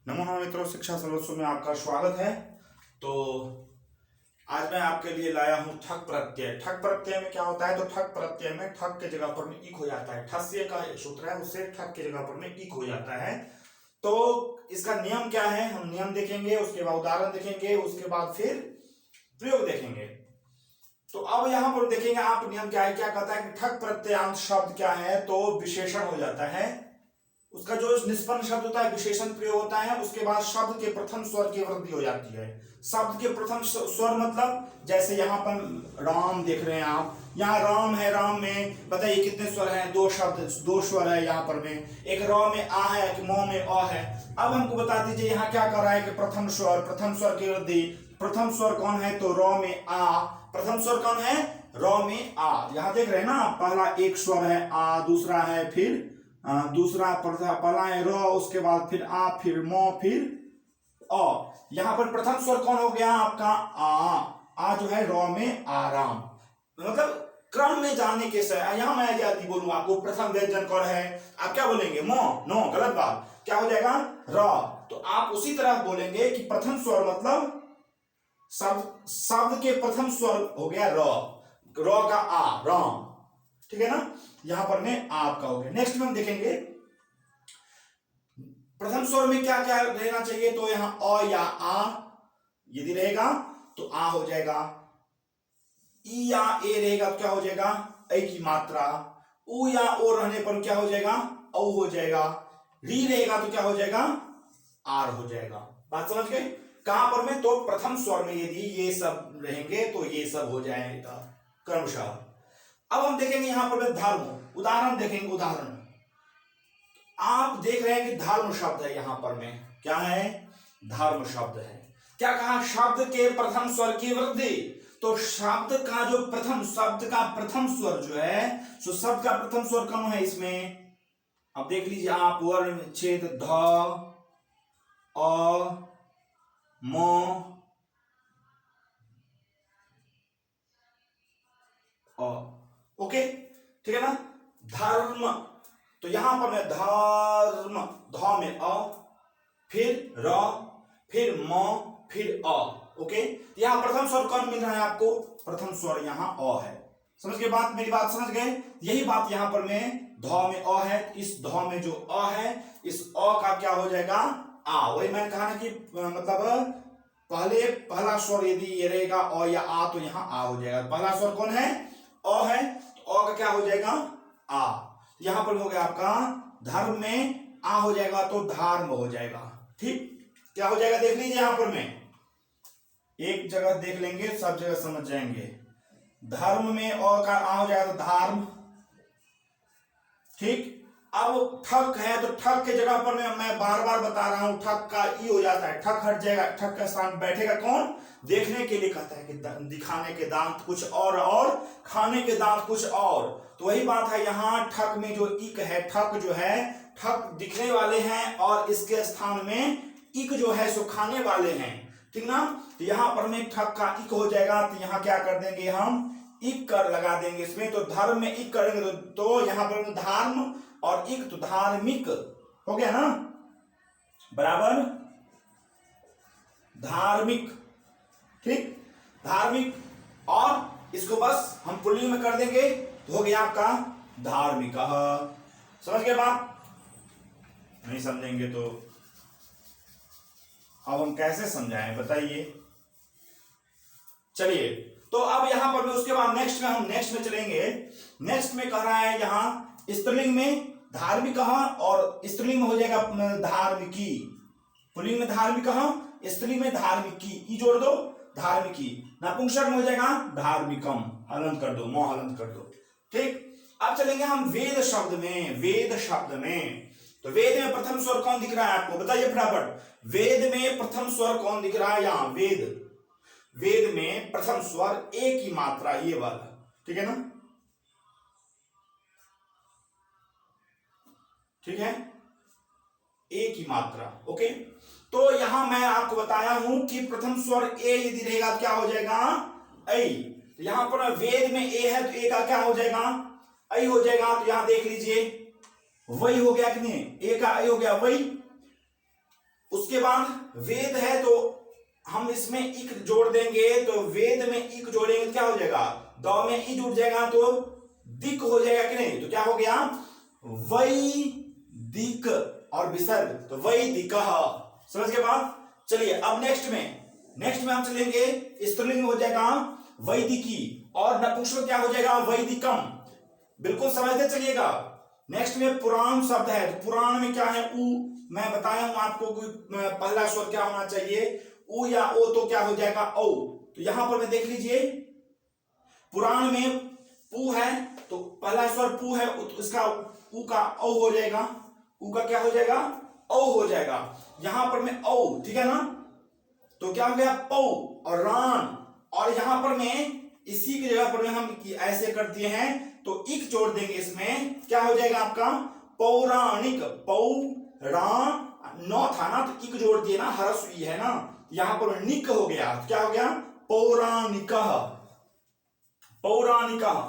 नमो मित्रों, शिक्षा सर्वस्व में आपका स्वागत है। तो आज मैं आपके लिए लाया हूं ठक प्रत्यय। ठक प्रत्यय में क्या होता है, तो ठक प्रत्यय में ठक के जगह पर में इक हो जाता है। ठस्य का सूत्र है, उससे ठक के जगह पर में इक हो जाता है। तो इसका नियम क्या है, हम नियम देखेंगे, उसके बाद उदाहरण देखेंगे, उसके बाद फिर प्रयोग देखेंगे। तो अब यहां पर देखेंगे आप नियम क्या है, क्या कहता है कि ठक प्रत्ययांत शब्द क्या है, तो विशेषण हो जाता है। उसका जो निष्पन्न शब्द होता है विशेषण प्रयोग होता है। उसके बाद शब्द के प्रथम स्वर की वृद्धि हो जाती है। शब्द के प्रथम स्वर मतलब जैसे यहाँ पर राम देख रहे हैं आप, यहाँ राम है, राम में बताइए कितने स्वर हैं, दो शब्द, दो स्वर है यहाँ पर में। एक र में आ है, एक म में अ है। अब हमको बता दीजिए यहाँ क्या कर रहा है कि प्रथम स्वर की वृद्धि। प्रथम स्वर कौन है, तो र में आ। प्रथम स्वर कौन है, र में आ। यहाँ देख रहे हैं ना, पहला एक स्वर है आ, दूसरा है फिर दूसरा पहला है र, उसके बाद फिर आ, फिर म, फिर अ। यहां पर प्रथम स्वर कौन हो गया आपका, आ जो है र में आराम। मतलब क्रम में जाने के से यहां मैं यदि बोलूं आपको प्रथम व्यंजन कौन है, आप क्या बोलेंगे, म। नो, गलत बात, क्या हो जाएगा, र। तो आप उसी तरह बोलेंगे कि प्रथम स्वर मतलब शब्द के प्रथम स्वर हो गया र, र का आ, राम। ठीक है ना, यहां पर में आपका हो गया। नेक्स्ट में हम देखेंगे प्रथम स्वर में क्या क्या रहना चाहिए, तो यहां अ या आ यदि रहेगा तो आ हो जाएगा। ई या ए रहेगा तो क्या हो जाएगा, ऐ की मात्रा। उ या ओ रहने पर क्या हो जाएगा, औ हो जाएगा। री रहेगा तो क्या हो जाएगा, आर हो जाएगा। बात समझ गए, कहां पर में, तो प्रथम स्वर में यदि ये सब रहेंगे तो ये सब हो जाएगा क्रमशः। अब हम देखेंगे यहां पर धर्म, उदाहरण देखेंगे। उदाहरण आप देख रहे हैं कि धर्म शब्द है, यहां पर में क्या है, धर्म शब्द है। क्या कहा, शब्द के प्रथम स्वर की वृद्धि। तो शब्द का जो शब्द का प्रथम स्वर जो है, तो शब्द का प्रथम स्वर कौन है इसमें, अब देख लीजिए आप, वर्ण छेद ध, अ, म, ओके, ठीक है ना। धर्म, तो यहां पर मैं धर्म, ध में अ, फिर र, फिर म, फिर अ। ओके, यहां प्रथम स्वर कौन मिल रहा है आपको, प्रथम स्वर यहां अ है। समझ गए बात, मेरी बात समझ गए। यही बात यहां पर में ध में अ है, इस ध में जो अ है, इस अ का क्या हो जाएगा, आ। वही मैंने कहा ना कि मतलब पहला स्वर यदि ये रहेगा अ या आ, तो यहां आ हो जाएगा। पहला स्वर कौन है, अ है, तो अ का क्या हो जाएगा, आ। यहां पर हो गया आपका धर्म में आ हो जाएगा तो धार्म हो जाएगा। ठीक, क्या हो जाएगा, देख लीजिए यहां पर में एक जगह देख लेंगे, सब जगह समझ जाएंगे। धर्म में अ का आ हो जाएगा तो धार्म। ठीक, अब ठक है तो ठक के जगह पर मैं बार बार बता रहा हूं, ठक का ई हो जाता है, ठक हट जाएगा, ठक का स्थान बैठेगा कौन, देखने के लिए कहता है कि दिखाने के दांत कुछ और खाने के दांत कुछ और। तो वही बात है, यहां ठक में जो इक है, ठक जो है, ठक दिखने वाले हैं और इसके स्थान में इक जो है सो खाने वाले हैं। ठीक ना, तो यहां पर में ठक का इक हो जाएगा, तो यहां क्या कर देंगे हम, इक कर लगा देंगे इसमें। तो धर्म में इक करेंगे तो यहां पर धर्म और इक, तो धार्मिक हो गया ना, बराबर धार्मिक। ठीक, धार्मिक, और इसको बस हम पुल्लिंग में कर देंगे तो हो गया आपका धार्मिक। समझ गए बात, नहीं समझेंगे तो अब हम कैसे समझाएं बताइए। चलिए, तो अब यहां पर उसके बाद नेक्स्ट में हम नेक्स्ट में चलेंगे। नेक्स्ट में कह रहा है यहां स्त्रीलिंग में धार्मिक, और स्त्रीलिंग में हो जाएगा धार्मिकी। पुल्लिंग में धार्मिक, स्त्रीलिंग में धार्मिकी, ई जोड़ दो, धार्मिकी। नपुंसक में हो जाएगा धार्मिकम, हलंत कर दो, मोह हलंत कर दो। ठीक, अब चलेंगे हम वेद शब्द में। वेद शब्द में, तो वेद में प्रथम स्वर कौन दिख रहा है आपको, बताइए फटाफट। वेद में प्रथम स्वर कौन दिख रहा है, यहां वेद में प्रथम स्वर ए की मात्रा, ये वाला, ठीक है ना, ठीक है, ए की मात्रा। ओके, तो यहां मैं आपको बताया हूं कि प्रथम स्वर ए यदि रहेगा तो क्या हो जाएगा, ऐ। तो यहां पर वेद में ए है तो ए का क्या हो जाएगा, ऐ हो जाएगा। तो यहां देख लीजिए वही हो गया कि नहीं, ए का ऐ हो गया वही। उसके बाद वेद है तो हम इसमें इक जोड़ देंगे, तो वेद में इक जोड़ेंगे तो क्या हो जाएगा, द में ई जुड़ जाएगा तो दिक हो जाएगा कि नहीं, तो क्या हो गया वैदिक और विसर्ग तो वैदिकः। समझ के बाद चलिए अब नेक्स्ट में हम चलेंगे, स्त्रीलिंग हो जाएगा वैदिकी और नपुंसक क्या हो जाएगा वैदिकम। बिल्कुल समझते चलिएगा। नेक्स्ट में पुराण शब्द है, तो पुराण में क्या है उ, मैं बताया हूं आपको पहला स्वर क्या होना चाहिए उ या ओ, तो क्या हो जाएगा औ। तो यहां पर में देख लीजिए पुराण में पू है तो पहला स्वर पू है, उसका उ का औ हो जाएगा, उ का क्या हो जाएगा औ हो जाएगा। यहां पर में औ, ठीक है ना, तो क्या हो गया पौ और रान, और यहां पर में इसी की जगह पर में हम ऐसे कर दिए हैं तो इक जोड़ देंगे, इसमें क्या हो जाएगा आपका पौराणिक, पौराण नौ था ना तो इक जोड़ दिए ना, हरस ई है ना, यहां पर निक हो गया, क्या हो गया पौराणिकः, पौराणिकः,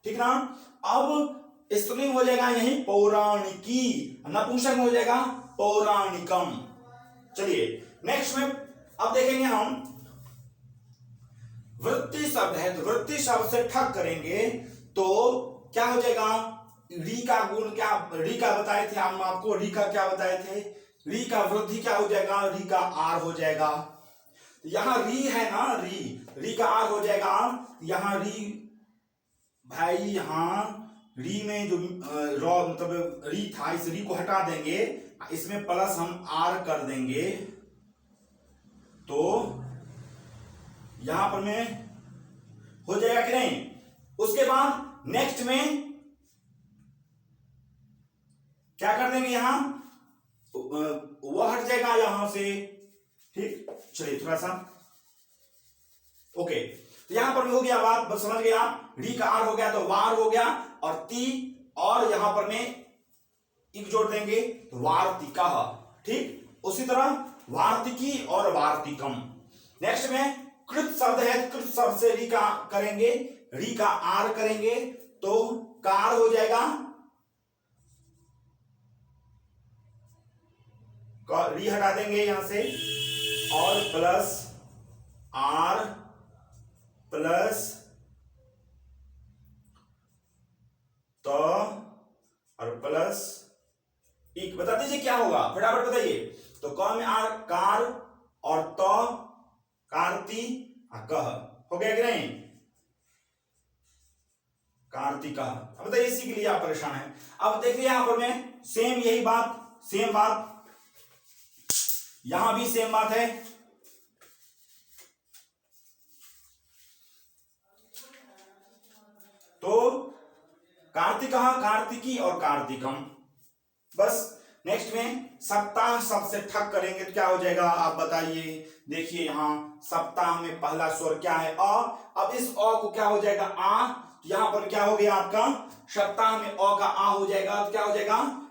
ठीक ना। अब स्त्रीलिंग हो जाएगा यही पौराणिकी, नपुंसक हो जाएगा पौराणिकम। चलिए नेक्स्ट में अब देखेंगे हम वृत्ति शब्द है, तो वृत्ति शब्द से ठग करेंगे तो क्या हो जाएगा, री का गुण क्या, री का बताए थे हम आपको, री का क्या बताए थे, री का वृद्धि क्या हो जाएगा, री का आर हो जाएगा। यहां री है ना, री का आर हो जाएगा, यहां री भाई, यहां री में जो रॉ मतलब री था, इस री को हटा देंगे, इसमें प्लस हम आर कर देंगे, तो यहां पर में हो जाएगा कि नहीं। उसके बाद नेक्स्ट में क्या कर देंगे, यहां वह हट जाएगा यहां से, ठीक। चलिए थोड़ा सा ओके, तो यहां पर भी हो गया बात, बस समझ गया, री का आर हो गया तो वार हो गया, और ती और यहां पर में इक जोड़ देंगे तो वार्तिकः, ठीक। उसी तरह वार्तिकी और वार्तिकम। नेक्स्ट में कृत शब्द है, कृत शब्द से री का करेंगे, री का आर करेंगे तो कार हो जाएगा, री हटा देंगे यहां से, और प्लस आर प्लस तो और प्लस इक, बता दीजिए क्या होगा फटाफट बताइए। तो क में आर कार और तो कार्ति कह हो गया कि नहीं, कार्तिक। अब बताइए इसी के लिए आप परेशान हैं। अब देखिए यहां पर में सेम यही बात, सेम बात यहां भी सेम बात है, तो कार्तिकः, कार्तिकी और कार्तिकम। बस नेक्स्ट में सप्ताह शब्द से ठग करेंगे तो क्या हो जाएगा आप बताइए। देखिए यहां सप्ताह में पहला स्वर क्या है अ, अब इस अ को क्या हो जाएगा आ, तो यहां पर क्या हो गया आपका सप्ताह में अ का आ हो जाएगा, तो क्या हो जाएगा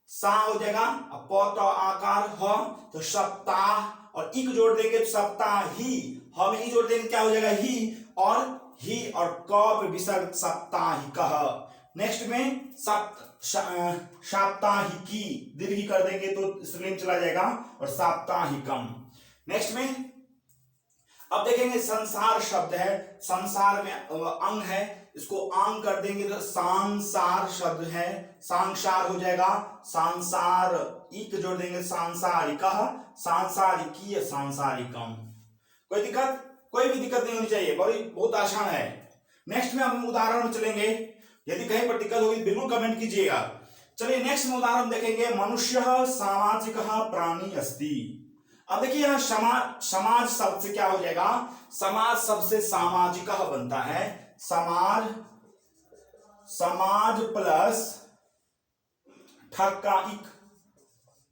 सा हो जाएगा, अब प तो आकार ह, तो सप्ताह और इक जोड़ देंगे तो सप्ताही, हम ही जोड़ देंगे क्या हो जाएगा ही और क पे विसर्ग सप्ताहिकः। नेक्स्ट में साप्ताहिकी दीर्घी कर देंगे तो स्त्रीलिंग चला जाएगा और साप्ताहिकम। नेक्स्ट में अब देखेंगे संसार शब्द है, संसार में अंग है, इसको आंग कर देंगे तो सांसार शब्द है, सांसार हो जाएगा, सांसार इक जोड़ देंगे सांसारिकः, सांसारिकी सांसारिकम। कोई दिक्कत, कोई भी दिक्कत नहीं होनी चाहिए, बहुत आसान है। नेक्स्ट में हम उदाहरण में चलेंगे, यदि कहीं पर दिक्कत होगी बिल्कुल कमेंट कीजिएगा। चलिए नेक्स्ट में उदाहरण देखेंगे, मनुष्यः सामाजिकः प्राणी अस्ति। अब देखिए यहां समाज शब्द से क्या हो जाएगा, समाज शब्द से सामाजिकः बनता है, समाज प्लस ठक्का इक,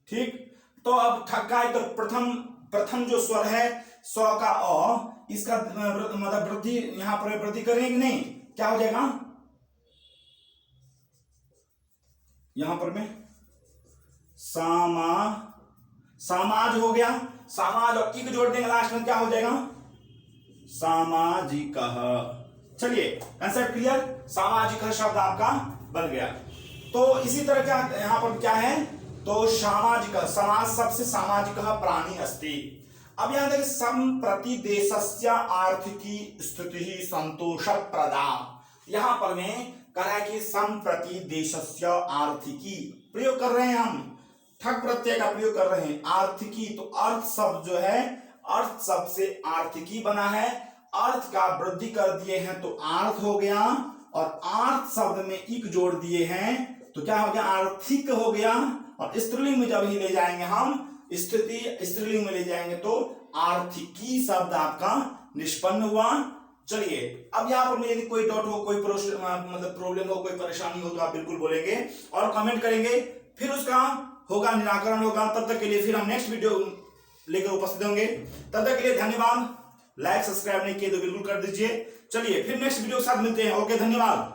ठीक। तो अब ठक्का इक तो प्रथम जो स्वर है स्व का अ, इसका मतलब वृद्धि यहां पर वृद्धि करेंगे नहीं, क्या हो जाएगा यहां पर में समाज हो गया, समाज और इक जोड़ देंगे लास्ट में क्या हो जाएगा सामाजिकः। चलिए कंसेप्ट क्लियर, सामाजिक शब्द आपका बन गया। तो इसी तरह क्या यहां पर क्या है तो सामाजिक, समाज सबसे सामाजिक प्राणी अस्ति। अब यहां देखिए संप्रति देशस्य आर्थिकी स्थिति संतोषप्रदा। यहां पर में कह रहा है कि संप्रति देशस्य आर्थिकी प्रयोग कर रहे हैं, हम ठक प्रत्यय का प्रयोग कर रहे हैं। आर्थिकी तो अर्थ शब्द जो है, अर्थ शब्द से आर्थिकी बना है, अर्थ का वृद्धि कर दिए हैं तो आर्थ हो गया, और आर्थ शब्द में इक जोड़ दिए हैं तो क्या हो गया, आर्थिक हो गया। और स्त्रीलिंग में जब ही ले जाएंगे हम, स्थिति स्त्रीलिंग में ले जाएंगे तो आर्थिकी शब्द आपका निष्पन्न हुआ। चलिए अब यहाँ पर यदि कोई डाउट हो, कोई मतलब प्रॉब्लम हो, कोई परेशानी हो तो आप बिल्कुल बोलेंगे और कमेंट करेंगे, फिर उसका होगा निराकरण होगा। तब तक के लिए फिर हम नेक्स्ट वीडियो लेकर उपस्थित होंगे। तब तक के लिए धन्यवाद। लाइक सब्सक्राइब नहीं किए तो बिल्कुल कर दीजिए। चलिए फिर नेक्स्ट वीडियो के साथ मिलते हैं। ओके, धन्यवाद।